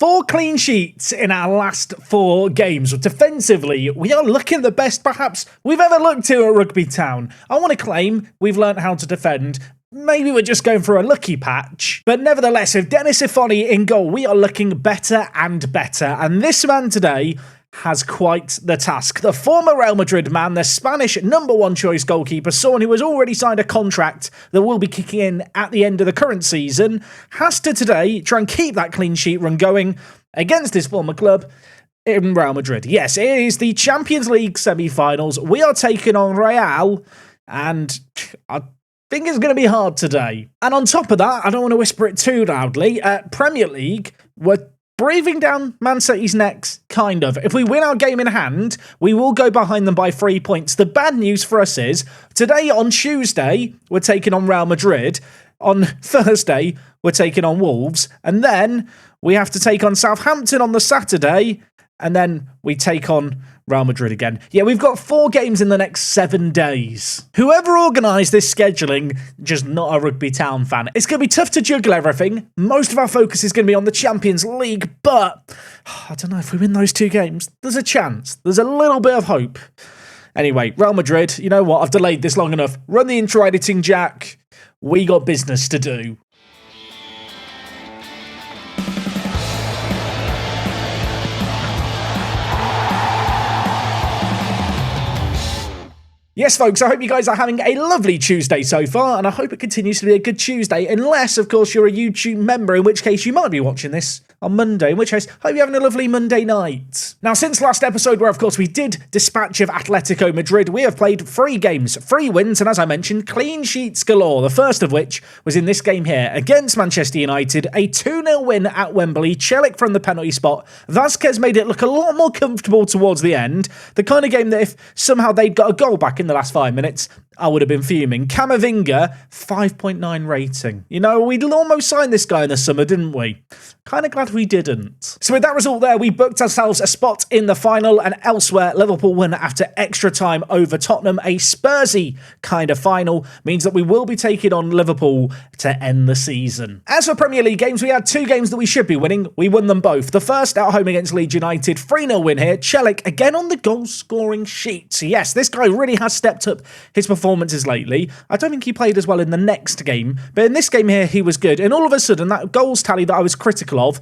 4 clean sheets in our last 4 games. Defensively, we are looking the best perhaps we've ever looked to at Rugby Town. I want to claim we've learnt how to defend. Maybe we're just going for a lucky patch. But nevertheless, with Dennis Ifoni in goal, we are looking better and better. And this man today has quite the task. The former Real Madrid man, the Spanish #1 choice goalkeeper, someone who has already signed a contract that will be kicking in at the end of the current season, has to today try and keep that clean sheet run going against his former club in Real Madrid. Yes, it is the Champions League semi-finals. We are taking on Real, and I think it's going to be hard today. And on top of that, I don't want to whisper it too loudly, Premier League, we're breathing down Man City's necks, kind of. If we win our game in hand, we will go behind them by 3 points. The bad news for us is, today on Tuesday, we're taking on Real Madrid. On Thursday, we're taking on Wolves. And then we have to take on Southampton on the Saturday. And then we take on Real Madrid again. Yeah, we've got 4 games in the next 7 days. Whoever organised this scheduling, just not a Rugby Town fan. It's going to be tough to juggle everything. Most of our focus is going to be on the Champions League, but I don't know, if we win those 2 games, there's a chance. There's a little bit of hope. Anyway, Real Madrid, you know what? I've delayed this long enough. Run the intro editing, Jack. We got business to do. Yes, folks, I hope you guys are having a lovely Tuesday so far, and I hope it continues to be a good Tuesday, unless, of course, you're a YouTube member, in which case you might be watching this on Monday, in which case, hope you're having a lovely Monday night. Now, since last episode, where, of course, we did dispatch of Atletico Madrid, we have played 3 games, 3 wins, and as I mentioned, clean sheets galore, the first of which was in this game here, against Manchester United, a 2-0 win at Wembley, Celik from the penalty spot. Vasquez made it look a lot more comfortable towards the end, the kind of game that if somehow they'd got a goal back in the last 5 minutes, I would have been fuming. Camavinga, 5.9 rating. You know, we'd almost signed this guy in the summer, didn't we? Kind of glad we didn't. So with that result there, we booked ourselves a spot in the final, and elsewhere, Liverpool won after extra time over Tottenham. A Spursy kind of final means that we will be taking on Liverpool to end the season. As for Premier League games, we had 2 games that we should be winning. We won them both. The first at home against Leeds United, 3-0 win here. Celik again on the goal-scoring sheet. Yes, this guy really has stepped up his performances lately. I don't think he played as well in the next game, but in this game here, he was good. And all of a sudden, that goals tally that I was critical of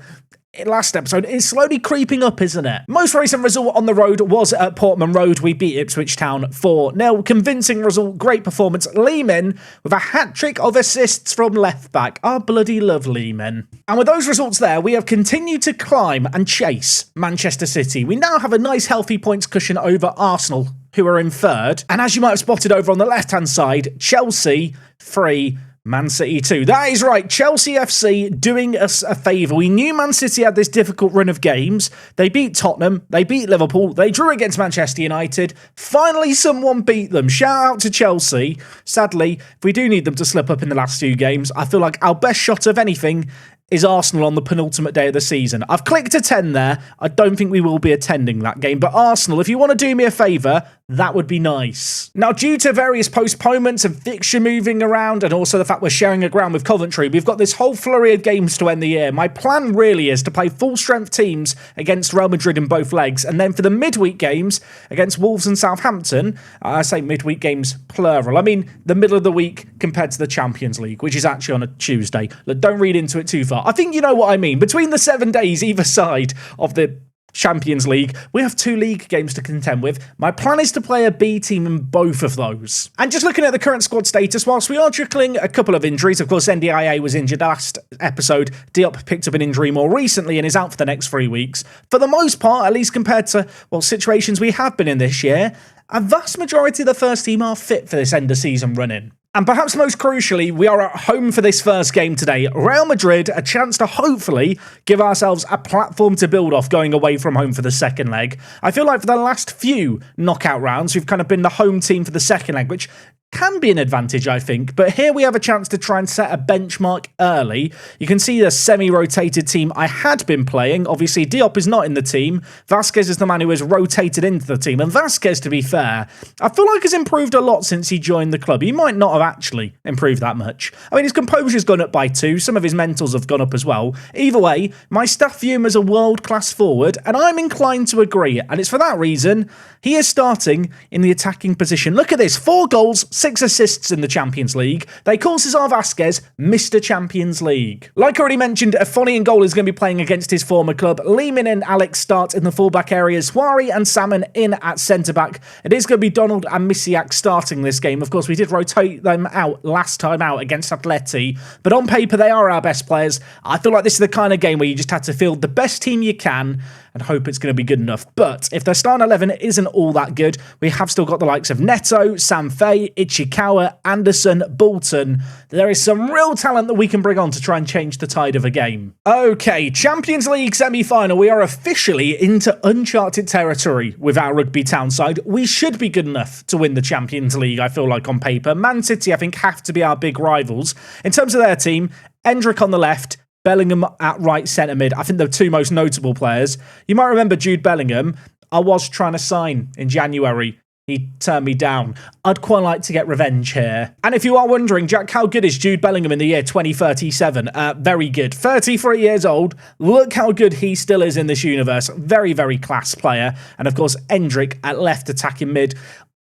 last episode is slowly creeping up, isn't it? Most recent result on the road was at Portman Road. We beat Ipswich Town 4-0. Convincing result, great performance. Lehman with a hat-trick of assists from left-back. I bloody love Lehman. And with those results there, we have continued to climb and chase Manchester City. We now have a nice healthy points cushion over Arsenal, who are in 3rd. And as you might have spotted over on the left-hand side, Chelsea 3, Man City 2. That is right, Chelsea FC doing us a favour. We knew Man City had this difficult run of games. They beat Tottenham, they beat Liverpool, they drew against Manchester United. Finally, someone beat them. Shout out to Chelsea. Sadly, if we do need them to slip up in the last 2 games, I feel like our best shot of anything is Arsenal on the penultimate day of the season. I've clicked a 10 there. I don't think we will be attending that game. But Arsenal, if you want to do me a favour, that would be nice. Now, due to various postponements and fixture moving around, and also the fact we're sharing a ground with Coventry, we've got this whole flurry of games to end the year. My plan really is to play full-strength teams against Real Madrid in both legs, and then for the midweek games against Wolves and Southampton, I say midweek games plural. I mean the middle of the week compared to the Champions League, which is actually on a Tuesday. Don't read into it too far. I think you know what I mean. Between the 7 days either side of the Champions League, we have 2 league games to contend with. My plan is to play a B team in both of those. And just looking at the current squad status, whilst we are trickling a couple of injuries, of course NDIA was injured last episode, Diop picked up an injury more recently and is out for the next 3 weeks. For the most part, at least compared to, well, situations we have been in this year, a vast majority of the first team are fit for this end of season run-in. And perhaps most crucially, we are at home for this first game today. Real Madrid, a chance to hopefully give ourselves a platform to build off going away from home for the second leg. I feel like for the last few knockout rounds, we've kind of been the home team for the second leg, which can be an advantage, I think, but here we have a chance to try and set a benchmark early. You can see the semi-rotated team I had been playing. Obviously, Diop is not in the team. Vasquez is the man who has rotated into the team, and Vasquez, to be fair, I feel like has improved a lot since he joined the club. He might not have actually improved that much. I mean, his composure's gone up by 2, some of his mentals have gone up as well. Either way, my staff view him as a world-class forward, and I'm inclined to agree, and it's for that reason he is starting in the attacking position. Look at this, 4 goals, 6 assists in the Champions League. They call Cesar Vasquez Mr. Champions League. Like I already mentioned, Afoni in goal is going to be playing against his former club. Lehman and Alex start in the fullback areas. Huari and Salmon in at centre-back. It is going to be Donald and Misiak starting this game. Of course, we did rotate them out last time out against Atleti, but on paper, they are our best players. I feel like this is the kind of game where you just have to field the best team you can and hope it's going to be good enough. But if their starting 11 isn't all that good, we have still got the likes of Neto, Sanfei, Ichikawa, Anderson, Bolton. There is some real talent that we can bring on to try and change the tide of a game. Okay, Champions League semi-final. We are officially into uncharted territory with our Rugby Town side. We should be good enough to win the Champions League, I feel like, on paper. Man City, I think, have to be our big rivals. In terms of their team, Endrick on the left, Bellingham at right centre mid. I think the 2 most notable players. You might remember Jude Bellingham. I was trying to sign in January. He turned me down. I'd quite like to get revenge here. And if you are wondering, Jack, how good is Jude Bellingham in the year 2037? Very good. 33 years old. Look how good he still is in this universe. Very, very class player. And of course, Endrick at left attacking mid.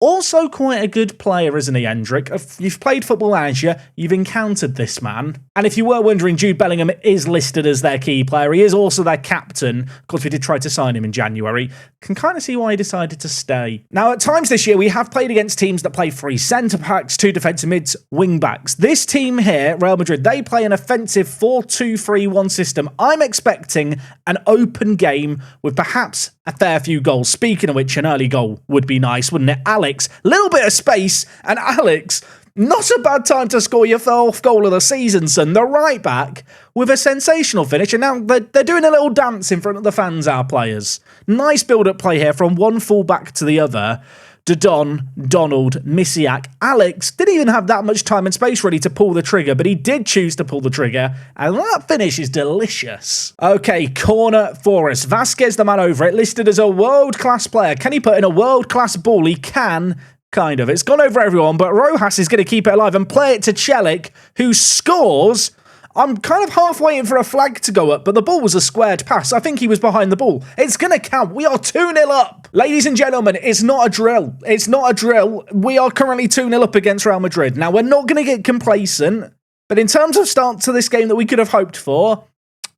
Also quite a good player, isn't he, Endrick? If you've played Football Manager, you've encountered this man. And if you were wondering, Jude Bellingham is listed as their key player. He is also their captain. Of course, we did try to sign him in January. Can kind of see why he decided to stay. Now, at times this year, we have played against teams that play 3 centre-backs, 2 defensive mids, wing-backs. This team here, Real Madrid, they play an offensive 4-2-3-1 system. I'm expecting an open game with perhaps a fair few goals. Speaking of which, an early goal would be nice, wouldn't it? Alex, little bit of space, and Alex, not a bad time to score your 4th goal of the season, son. The right back with a sensational finish, and now they're doing a little dance in front of the fans, our players. Nice build-up play here from one full-back to the other. Don, Donald, Misiak, Alex didn't even have that much time and space ready to pull the trigger, but he did choose to pull the trigger, and that finish is delicious. Okay, corner for us. Vasquez, the man over it, listed as a world-class player. Can he put in a world-class ball? He can, kind of. It's gone over everyone, but Rojas is going to keep it alive and play it to Celik, who scores. I'm kind of half waiting for a flag to go up, but the ball was a squared pass. I think he was behind the ball. It's going to count. We are 2-0 up. Ladies and gentlemen, it's not a drill. It's not a drill. We are currently 2-0 up against Real Madrid. Now, we're not going to get complacent, but in terms of start to this game that we could have hoped for,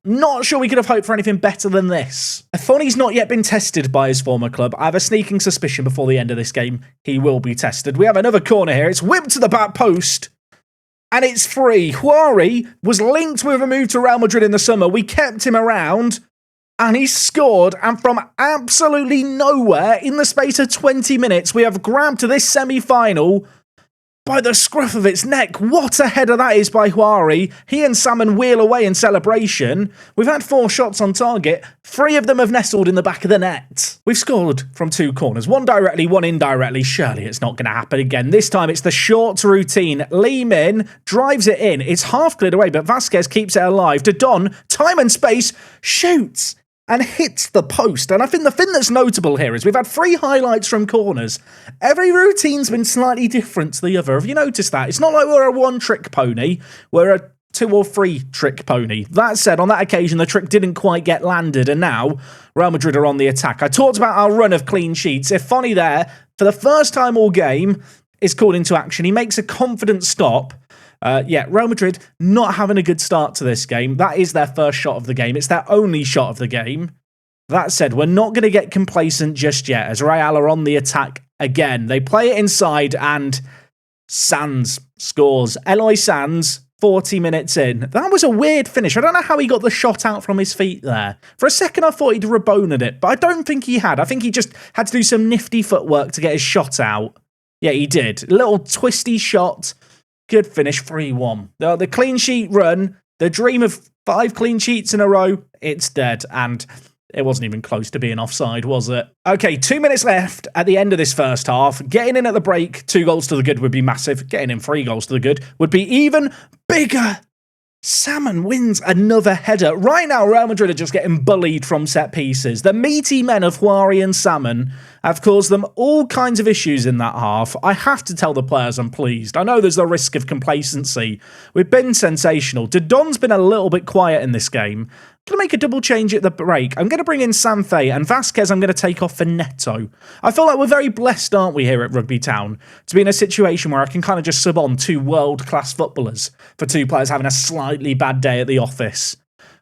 not sure we could have hoped for anything better than this. Afoni's not yet been tested by his former club. I have a sneaking suspicion before the end of this game he will be tested. We have another corner here. It's whipped to the back post. And it's free. Huari was linked with a move to Real Madrid in the summer. We kept him around, and he scored. And from absolutely nowhere, in the space of 20 minutes, we have grabbed this semi-final by the scruff of its neck. What a header that is by Huari. He and Salmon wheel away in celebration. We've had 4 shots on target. 3 of them have nestled in the back of the net. We've scored from 2 corners. 1 directly, 1 indirectly. Surely it's not going to happen again. This time it's the short routine. Lehman drives it in. It's half cleared away, but Vasquez keeps it alive. To Don, time and space, shoots and hits the post. And I think the thing that's notable here is we've had 3 highlights from corners. Every routine's been slightly different to the other. Have you noticed that? It's not like we're a 1-trick pony. We're a 2 or 3 trick pony. That said, on that occasion, the trick didn't quite get landed, and now Real Madrid are on the attack. I talked about our run of clean sheets. Afoni there, for the first time all game, is called into action. He makes a confident stop. Real Madrid not having a good start to this game. That is their first shot of the game. It's their only shot of the game. That said, we're not going to get complacent just yet as Real are on the attack again. They play it inside and Sands scores. Eloy Sands, 40 minutes in. That was a weird finish. I don't know how he got the shot out from his feet there. For a second, I thought he'd Rabona'd it, but I don't think he had. I think he just had to do some nifty footwork to get his shot out. Yeah, he did. Little twisty shot. Good finish, 3-1. The clean sheet run, the dream of 5 clean sheets in a row, it's dead. And It wasn't even close to being offside, was it? Okay, 2 minutes left at the end of this first half. Getting in at the break, 2 goals to the good would be massive. Getting in 3 goals to the good would be even bigger. Salmon wins another header. Right now, Real Madrid are just getting bullied from set pieces. The meaty men of Huari and Salmon have caused them all kinds of issues in that half. I have to tell the players I'm pleased. I know there's the risk of complacency. We've been sensational. Addons been a little bit quiet in this game. I'm going to make a double change at the break. I'm going to bring in Sanfe, and Vasquez I'm going to take off for Neto. I feel like we're very blessed, aren't we, here at Rugby Town, to be in a situation where I can kind of just sub on 2 world-class footballers for 2 players having a slightly bad day at the office.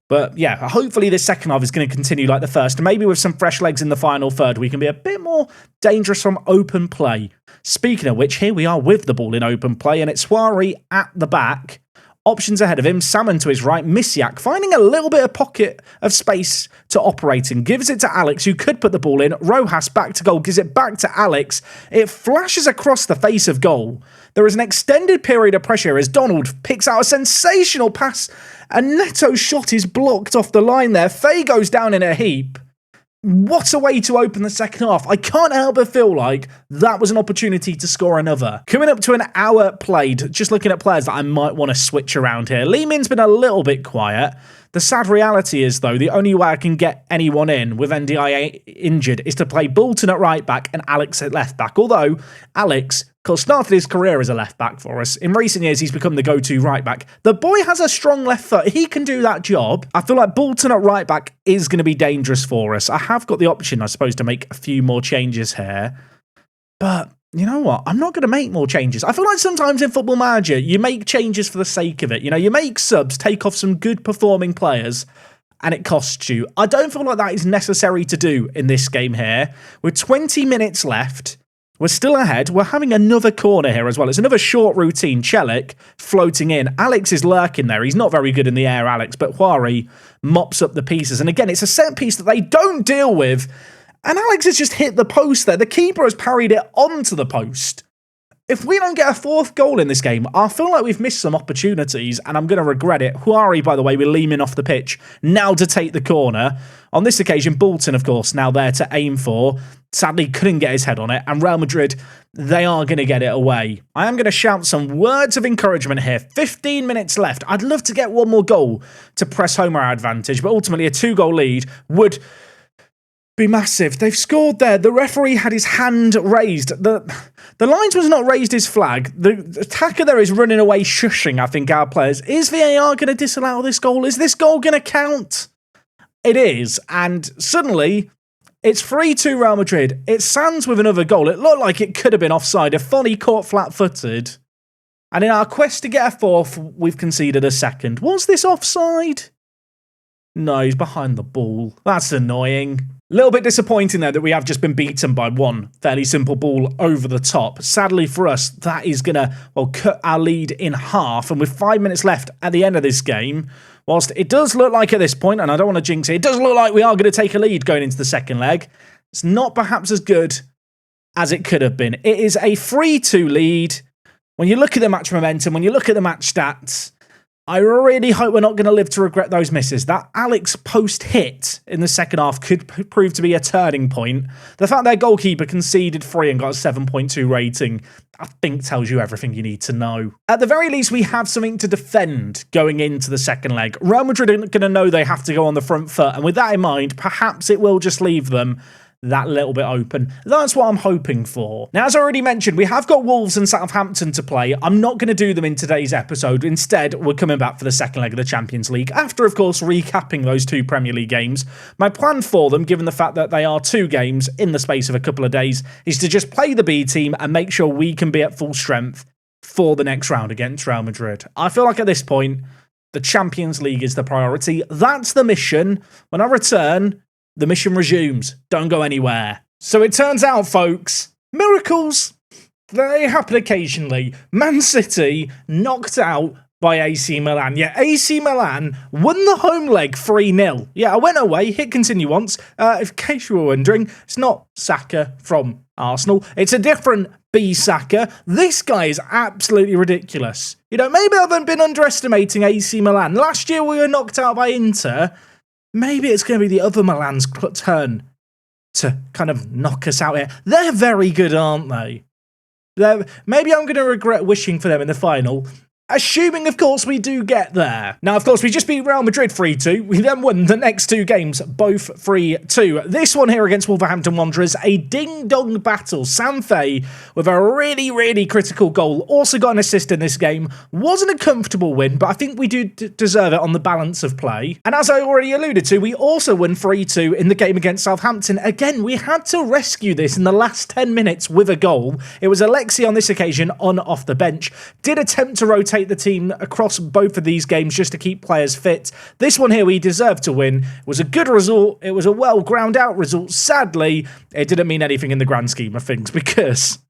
But yeah, hopefully this second half is going to continue like the first, and maybe with some fresh legs in the final third, we can be a bit more dangerous from open play. Speaking of which, here we are with the ball in open play, and it's Huari at the back. Options ahead of him, Salmon to his right, Misiak finding a little bit of pocket of space to operate in, gives it to Alex, who could put the ball in. Rojas back to goal, gives it back to Alex. It flashes across the face of goal. There is an extended period of pressure as Donald picks out a sensational pass, and Neto's shot is blocked off the line there. Faye goes down in a heap. What a way to open the second half. I can't help but feel like that was an opportunity to score another. Coming up to an hour played, just looking at players that I might want to switch around here. Lee Min's been a little bit quiet. The sad reality is, though, the only way I can get anyone in with NDI injured is to play Bolton at right back and Alex at left back. Although Alex, of course, started his career as a left back for us. In recent years, he's become the go-to right back. The boy has a strong left foot. He can do that job. I feel like Bolton at right back is going to be dangerous for us. I have got the option, I suppose, to make a few more changes here. But you know what? I'm not going to make more changes. I feel like sometimes in Football Manager, you make changes for the sake of it. You know, you make subs, take off some good performing players, and it costs you. I don't feel like that is necessary to do in this game here. With 20 minutes left, we're still ahead. We're having another corner here as well. It's another short routine. Celik floating in. Alex is lurking there. He's not very good in the air, Alex, but Huari mops up the pieces. And again, it's a set piece that they don't deal with. And Alex has just hit the post there. The keeper has parried it onto the post. If we don't get a 4th goal in this game, I feel like we've missed some opportunities, and I'm going to regret it. Huari, by the way, we're leaning off the pitch, now to take the corner. On this occasion, Bolton, of course, now there to aim for. Sadly, couldn't get his head on it, and Real Madrid, they are going to get it away. I am going to shout some words of encouragement here. 15 minutes left. I'd love to get one more goal to press home our advantage, but ultimately a 2-goal lead would be massive. They've scored there. The referee had his hand raised. The linesman's not raised his flag. The attacker there is running away shushing, I think, our players. Is VAR going to disallow this goal? Is this goal going to count? It is. And suddenly, it's 3-2 Real Madrid. It stands with another goal. It looked like it could have been offside if Fonny caught flat-footed. And in our quest to get a 4th, we've conceded a 2nd. Was this offside? No, he's behind the ball. That's annoying. A little bit disappointing there that we have just been beaten by one fairly simple ball over the top. Sadly for us, that is going to, well, cut our lead in half. And with 5 minutes left at the end of this game, whilst it does look like at this point, and I don't want to jinx it, it does look like we are going to take a lead going into the second leg. It's not perhaps as good as it could have been. It is a 3-2 lead. When you look at the match momentum, when you look at the match stats, I really hope we're not going to live to regret those misses. That Alex post hit in the second half could prove to be a turning point. The fact their goalkeeper conceded 3 and got a 7.2 rating, I think tells you everything you need to know. At the very least, we have something to defend going into the second leg. Real Madrid are going to know they have to go on the front foot, and with that in mind, perhaps it will just leave them that little bit open. That's what I'm hoping for. Now, as I already mentioned, we have got Wolves and Southampton to play. I'm not going to do them in today's episode. Instead, we're coming back for the second leg of the Champions League, after, of course, recapping those 2 Premier League games. My plan for them, given the fact that they are 2 games in the space of a couple of days, is to just play the B team and make sure we can be at full strength for the next round against Real Madrid. I feel like at this point, the Champions League is the priority. That's the mission. When I return, the mission resumes. Don't go anywhere. So it turns out, folks, miracles, they happen occasionally. Man City knocked out by AC Milan. Yeah, AC Milan won the home leg 3-0. Yeah, I went away, hit continue once. In case you were wondering, it's not Saka from Arsenal. It's a different B Saka. This guy is absolutely ridiculous. You know, maybe I haven't been underestimating AC Milan. Last year we were knocked out by Inter. maybe it's going to be the other Milan's turn to kind of knock us out here. They're very good, aren't they? Maybe I'm going to regret wishing for them in the final. Assuming, of course, we do get there. Now, of course, we just beat Real Madrid 3-2. We then won the next 2 games, both 3-2. This one here against Wolverhampton Wanderers, a ding-dong battle. Sam Fay with a really, really critical goal. Also got an assist in this game. Wasn't a comfortable win, but I think we do deserve it on the balance of play. And as I already alluded to, we also won 3-2 in the game against Southampton. Again, we had to rescue this in the last 10 minutes with a goal. It was Alexi on this occasion on off the bench. Did attempt to rotate the team across both of these games just to keep players fit. This one here we deserved to win. It was a good result. It was a well ground out result. Sadly, it didn't mean anything in the grand scheme of things because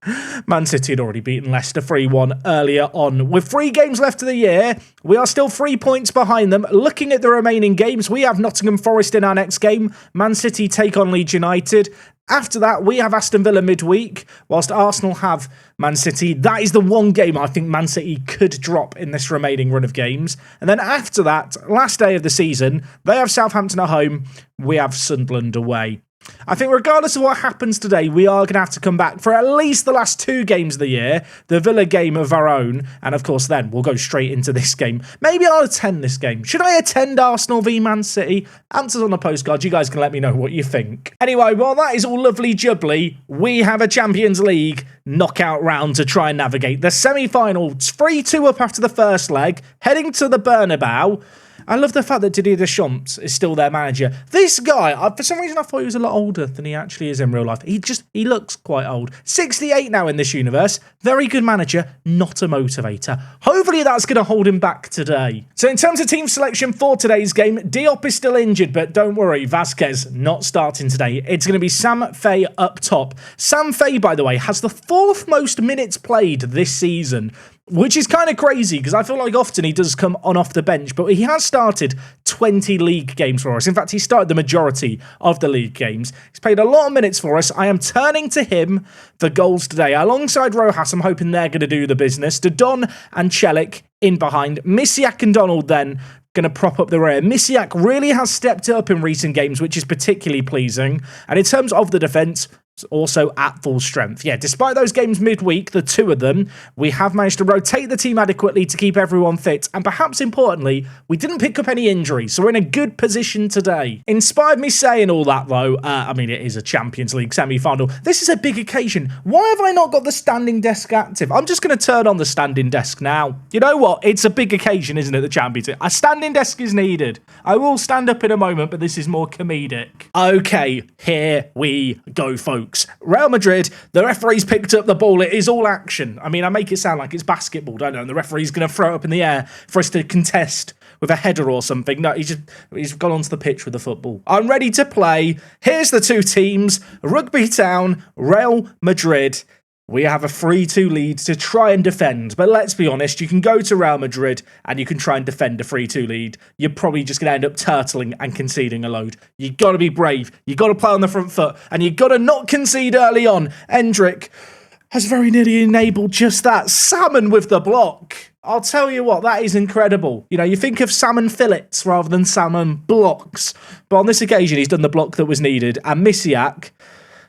Man City had already beaten Leicester 3-1 earlier on. With 3 games left of the year, we are still 3 points behind them. Looking at the remaining games, we have Nottingham Forest in our next game. Man City take on Leeds United. After that, we have Aston Villa midweek, whilst Arsenal have Man City. That is the one game I think Man City could drop in this remaining run of games. And then after that, last day of the season, they have Southampton at home, we have Sunderland away. I think regardless of what happens today, we are going to have to come back for at least the last 2 games of the year. The Villa game of our own. And of course, then we'll go straight into this game. Maybe I'll attend this game. Should I attend Arsenal v Man City? Answers on the postcard. You guys can let me know what you think. Anyway, while that is all lovely jubbly, we have a Champions League knockout round to try and navigate. The semi-finals, 3-2 up after the first leg, heading to the Bernabeu. I love the fact that Didier Deschamps is still their manager. This guy, for some reason I thought he was a lot older than he actually is in real life. He looks quite old. 68 now in this universe. Very good manager, not a motivator. Hopefully that's going to hold him back today. So in terms of team selection for today's game, Diop is still injured, but don't worry, Vasquez not starting today. It's going to be Sam Fay up top. Sam Fay, by the way, has the 4th most minutes played this season, which is kind of crazy because I feel like often he does come on off the bench, but he has started 20 league games for us. In fact, he started the majority of the league games. He's played a lot of minutes for us. I am turning to him for goals today. Alongside Rojas, I'm hoping they're going to do the business. Dodon and Celik in behind. Misiak and Donald then going to prop up the rear. Misiak really has stepped it up in recent games, which is particularly pleasing. And in terms of the defence, also at full strength. Yeah, despite those games midweek, the 2 of them, we have managed to rotate the team adequately to keep everyone fit, and perhaps importantly, we didn't pick up any injuries, so we're in a good position today. Inspired me saying all that though, I mean, it is a Champions League semi-final. This is a big occasion. Why have I not got the standing desk active? I'm just going to turn on the standing desk now. You know what? It's a big occasion, isn't it, the Champions League? A standing desk is needed. I will stand up in a moment, but this is more comedic. Okay, here we go, folks. Real Madrid, the referee's picked up the ball. It is all action. I mean, I make it sound like it's basketball, don't I? And the referee's going to throw it up in the air for us to contest with a header or something. No, he's gone onto the pitch with the football. I'm ready to play. Here's the 2 teams. Rugby Town, Real Madrid. We have a 3-2 lead to try and defend. But let's be honest, you can go to Real Madrid and you can try and defend a 3-2 lead. You're probably just going to end up turtling and conceding a load. You've got to be brave. You've got to play on the front foot. And you've got to not concede early on. Endrick has very nearly enabled just that. Salmon with the block. I'll tell you what, that is incredible. You know, you think of salmon fillets rather than salmon blocks. But on this occasion, he's done the block that was needed. And Misiak,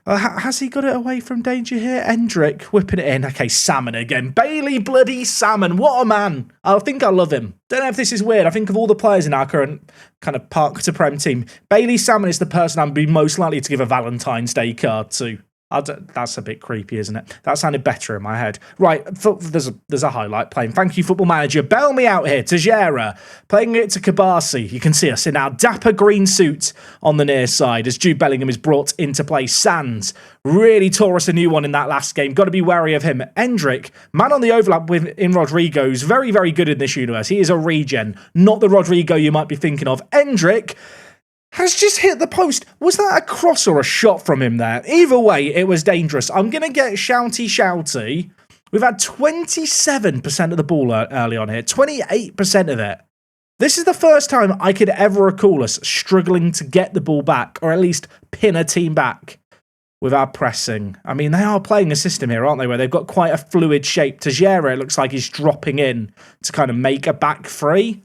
has he got it away from danger here? Endrick whipping it in. Okay, Salmon again. Bailey bloody Salmon. What a man. I think I love him. Don't know if this is weird. I think of all the players in our current kind of Park to Prem team, Bailey Salmon is the person I'd be most likely to give a Valentine's Day card to. That's a bit creepy, isn't it? That sounded better in my head. Right, there's a highlight playing. Thank you, Football Manager. Bail me out here. Tejera playing it to Kabasi. You can see us in our dapper green suit on the near side as Jude Bellingham is brought into play. Sands really tore us a new one in that last game. Got to be wary of him. Endrick, man on the overlap in Rodrigo, is very, very good in this universe. He is a regen, not the Rodrigo you might be thinking of. Endrick has just hit the post. Was that a cross or a shot from him there? Either way, it was dangerous. I'm going to get shouty. We've had 27% of the ball early on here. 28% of it. This is the first time I could ever recall us struggling to get the ball back, or at least pin a team back with our pressing. I mean, they are playing a system here, aren't they, where they've got quite a fluid shape. Tejera, it looks like he's dropping in to kind of make a back three.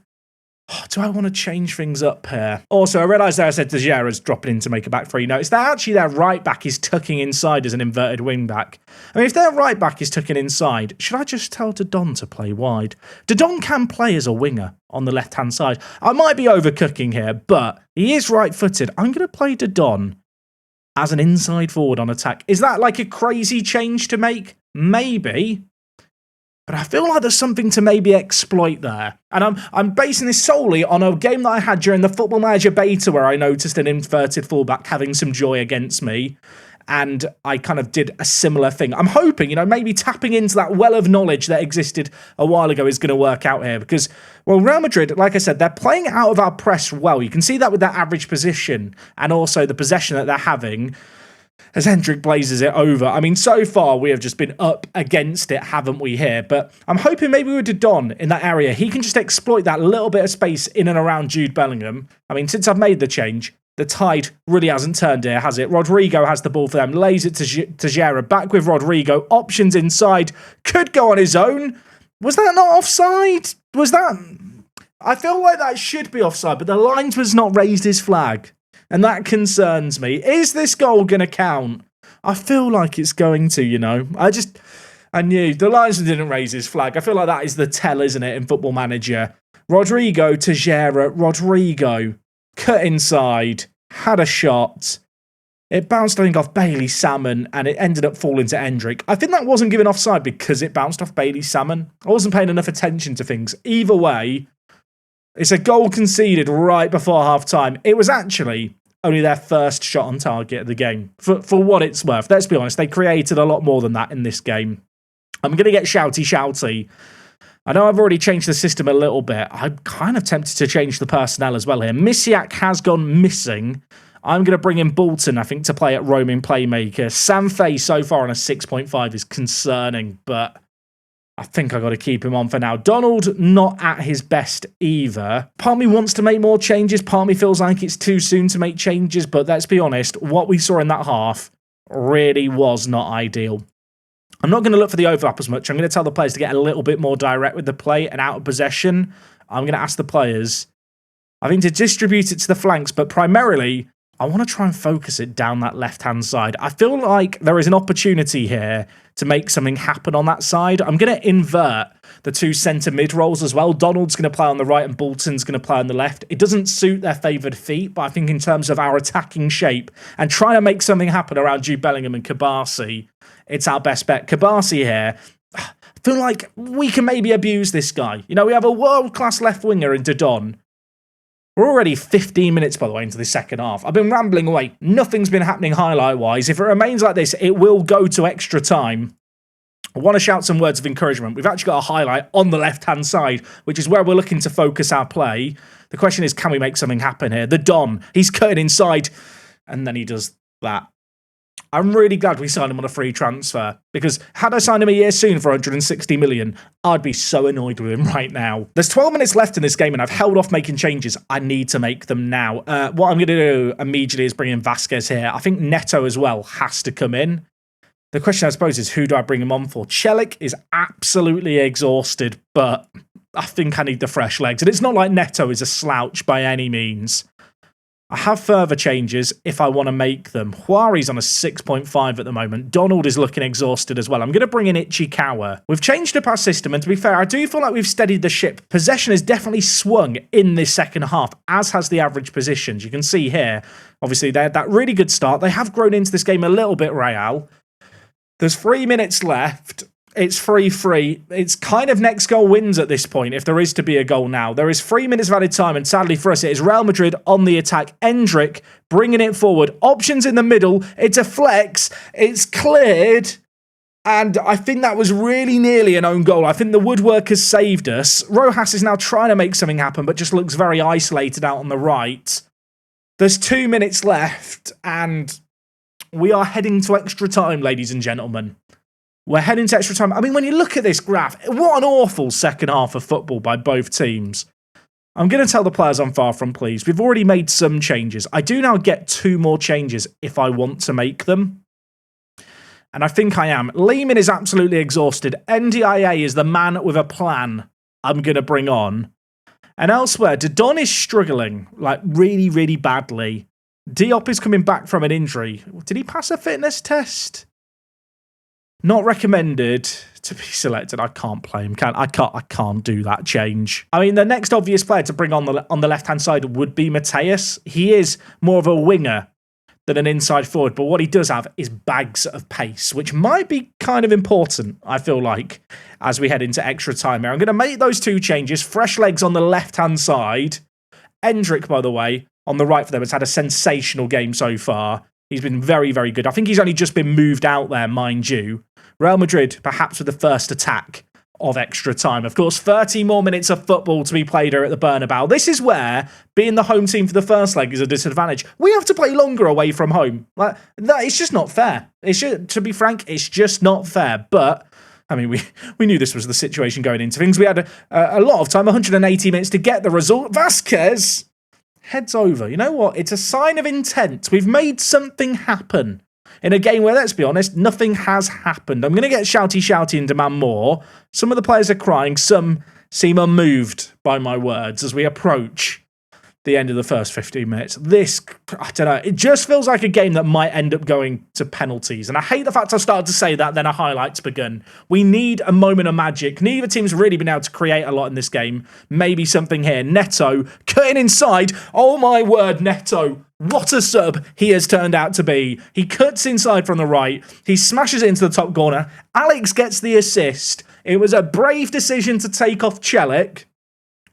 Do I want to change things up here? Also, I realised there I said De Gera's dropping in to make a back three. No, it's that actually their right back is tucking inside as an inverted wing back. I mean, if their right back is tucking inside, should I just tell Addons to play wide? Addons can play as a winger on the left-hand side. I might be overcooking here, but he is right-footed. I'm going to play Addons as an inside forward on attack. Is that like a crazy change to make? Maybe. But I feel like there's something to maybe exploit there. And I'm basing this solely on a game that I had during the Football Manager beta where I noticed an inverted fullback having some joy against me. And I kind of did a similar thing. I'm hoping, maybe tapping into that well of knowledge that existed a while ago is going to work out here. Because, well, Real Madrid, like I said, they're playing out of our press well. You can see that with their average position and also the possession that they're having as Hendrick blazes it over. I mean, so far, we have just been up against it, haven't we, here? But I'm hoping maybe with Addons in that area, he can just exploit that little bit of space in and around Jude Bellingham. I mean, since I've made the change, the tide really hasn't turned here, has it? Rodrigo has the ball for them, lays it to Gera, back with Rodrigo, options inside, could go on his own. Was that not offside? Was that... I feel like that should be offside, but the linesman's not raised his flag. And that concerns me. Is this goal going to count? I feel like it's going to, I knew. The linesman didn't raise his flag. I feel like that is the tell, isn't it, in Football Manager. Rodrigo to Gera. Rodrigo cut inside. Had a shot. It bounced, I think, off Bailey Salmon, and it ended up falling to Hendrick. I think that wasn't given offside because it bounced off Bailey Salmon. I wasn't paying enough attention to things. Either way, it's a goal conceded right before half-time. It was actually only their first shot on target of the game. For what it's worth, let's be honest, they created a lot more than that in this game. I'm going to get shouty. I know I've already changed the system a little bit. I'm kind of tempted to change the personnel as well here. Misiak has gone missing. I'm going to bring in Bolton, I think, to play at roaming playmaker. Sanfei so far on a 6.5 is concerning, but I think I've got to keep him on for now. Donald, not at his best either. Part of me wants to make more changes. Part of me feels like it's too soon to make changes. But let's be honest, what we saw in that half really was not ideal. I'm not going to look for the overlap as much. I'm going to tell the players to get a little bit more direct with the play and out of possession. I'm going to ask the players, I think, to distribute it to the flanks. But primarily, I want to try and focus it down that left-hand side. I feel like there is an opportunity here to make something happen on that side. I'm going to invert the two centre mid roles as well. Donald's going to play on the right and Bolton's going to play on the left. It doesn't suit their favoured feet, but I think in terms of our attacking shape and trying to make something happen around Jude Bellingham and Kabasi, it's our best bet. Kabasi here, I feel like we can maybe abuse this guy. We have a world-class left winger in Addons. We're already 15 minutes, by the way, into the second half. I've been rambling away. Nothing's been happening highlight-wise. If it remains like this, it will go to extra time. I want to shout some words of encouragement. We've actually got a highlight on the left-hand side, which is where we're looking to focus our play. The question is, can we make something happen here? The Don, he's cutting inside, and then he does that. I'm really glad we signed him on a free transfer, because had I signed him a year soon for 160 million, I'd be so annoyed with him right now. There's 12 minutes left in this game, and I've held off making changes. I need to make them now. What I'm going to do immediately is bring in Vasquez here. I think Neto as well has to come in. The question, I suppose, is who do I bring him on for? Celik is absolutely exhausted, but I think I need the fresh legs. And it's not like Neto is a slouch by any means. I have further changes if I want to make them. Huari's on a 6.5 at the moment. Donald is looking exhausted as well. I'm going to bring in Ichikawa. We've changed up our system, and to be fair, I do feel like we've steadied the ship. Possession has definitely swung in this second half, as has the average positions. You can see here, obviously, they had that really good start. They have grown into this game a little bit, Real. There's 3 minutes left. It's 3-3. It's kind of next goal wins at this point, if there is to be a goal now. There is 3 minutes of added time, and sadly for us, it is Real Madrid on the attack. Hendrick bringing it forward. Options in the middle. It's a flex. It's cleared. And I think that was really nearly an own goal. I think the woodwork has saved us. Rojas is now trying to make something happen, but just looks very isolated out on the right. There's 2 minutes left, and we are heading to extra time, ladies and gentlemen. We're heading to extra time. I mean, when you look at this graph, what an awful second half of football by both teams. I'm going to tell the players I'm far from pleased. We've already made some changes. I do now get 2 more changes if I want to make them. And I think I am. Lehman is absolutely exhausted. NDIA is the man with a plan I'm going to bring on. And elsewhere, Addons is struggling, like really, really badly. Diop is coming back from an injury. Did he pass a fitness test? Not recommended to be selected. I can't play him. I can't do that change. I mean, the next obvious player to bring on the left-hand side would be Mateus. He is more of a winger than an inside forward, but what he does have is bags of pace, which might be kind of important, I feel like, as we head into extra time here. I'm going to make those two changes. Fresh legs on the left-hand side. Endrick, by the way, on the right for them, has had a sensational game so far. He's been very, very good. I think he's only just been moved out there, mind you. Real Madrid, perhaps with the first attack of extra time. Of course, 30 more minutes of football to be played here at the Bernabeu. This is where being the home team for the first leg is a disadvantage. We have to play longer away from home. Like that, it's just not fair. To be frank, it's just not fair. But I mean, we knew this was the situation going into things. We had a lot of time, 180 minutes to get the result. Vasquez heads over. You know what? It's a sign of intent. We've made something happen in a game where, let's be honest, nothing has happened. I'm going to get shouty and demand more. Some of the players are crying. Some seem unmoved by my words as we approach the end of the first 15 minutes. This, I don't know, it just feels like a game that might end up going to penalties. And I hate the fact I've started to say that, then a highlight's begun. We need a moment of magic. Neither team's really been able to create a lot in this game. Maybe something here. Neto cutting inside. Oh my word, Neto. What a sub he has turned out to be. He cuts inside from the right. He smashes it into the top corner. Alex gets the assist. It was a brave decision to take off Celik.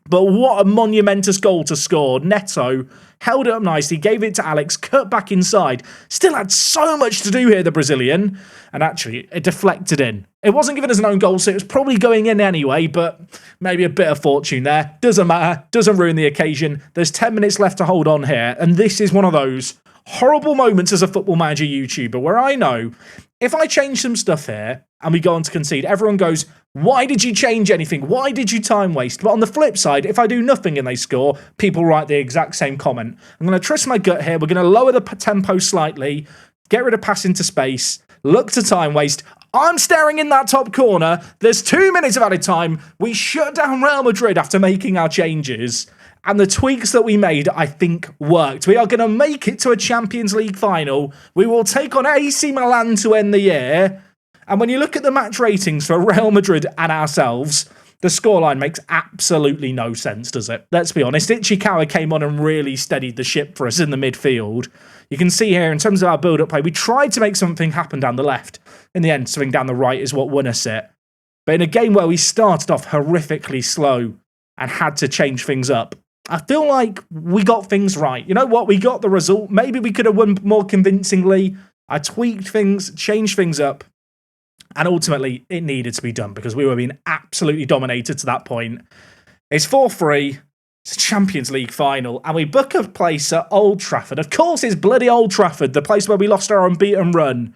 But what a monumentous goal to score. Neto held it up nicely, gave it to Alex, cut back inside. Still had so much to do here, the Brazilian. And actually, it deflected in. It wasn't given as an own goal, so it was probably going in anyway, but maybe a bit of fortune there. Doesn't matter. Doesn't ruin the occasion. There's 10 minutes left to hold on here. And this is one of those horrible moments as a Football Manager YouTuber where I know if I change some stuff here and we go on to concede, everyone goes, why did you change anything? Why did you time waste? But on the flip side, if I do nothing and they score, people write the exact same comment. I'm going to trust my gut here. We're going to lower the tempo slightly, get rid of pass into space, look to time waste. I'm staring in that top corner. There's 2 minutes of added time. We shut down Real Madrid after making our changes. And the tweaks that we made, I think, worked. We are going to make it to a Champions League final. We will take on AC Milan to end the year. And when you look at the match ratings for Real Madrid and ourselves, the scoreline makes absolutely no sense, does it? Let's be honest. Ichikawa came on and really steadied the ship for us in the midfield. You can see here, in terms of our build-up play, we tried to make something happen down the left. In the end, something down the right is what won us it. But in a game where we started off horrifically slow and had to change things up, I feel like we got things right. You know what? We got the result. Maybe we could have won more convincingly. I tweaked things, changed things up. And ultimately, it needed to be done because we were being absolutely dominated to that point. It's 4-3. It's a Champions League final. And we book a place at Old Trafford. Of course, it's bloody Old Trafford, the place where we lost our unbeaten run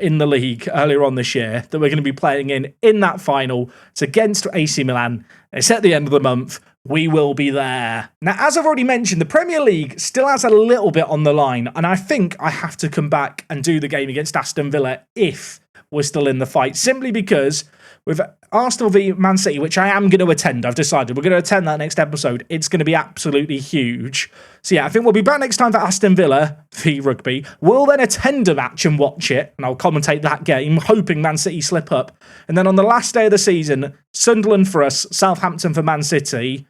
in the league earlier on this year, that we're going to be playing in that final. It's against AC Milan. It's at the end of the month. We will be there. Now, as I've already mentioned, the Premier League still has a little bit on the line. And I think I have to come back and do the game against Aston Villa if we're still in the fight, simply because with Arsenal v Man City, which I am going to attend, I've decided we're going to attend that next episode. It's going to be absolutely huge. So yeah, I think we'll be back next time for Aston Villa v Rugby. We'll then attend a match and watch it, and I'll commentate that game, hoping Man City slip up. And then on the last day of the season, Sunderland for us, Southampton for Man City.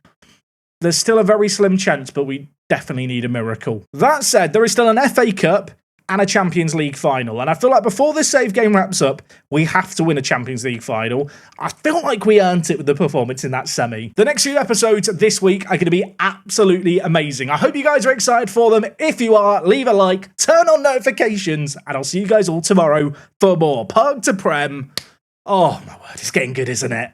There's still a very slim chance, but we definitely need a miracle. That said, there is still an FA Cup and a Champions League final. And I feel like before this save game wraps up, we have to win a Champions League final. I feel like we earned it with the performance in that semi. The next few episodes this week are going to be absolutely amazing. I hope you guys are excited for them. If you are, leave a like, turn on notifications, and I'll see you guys all tomorrow for more Pug to Prem. Oh my word, it's getting good, isn't it?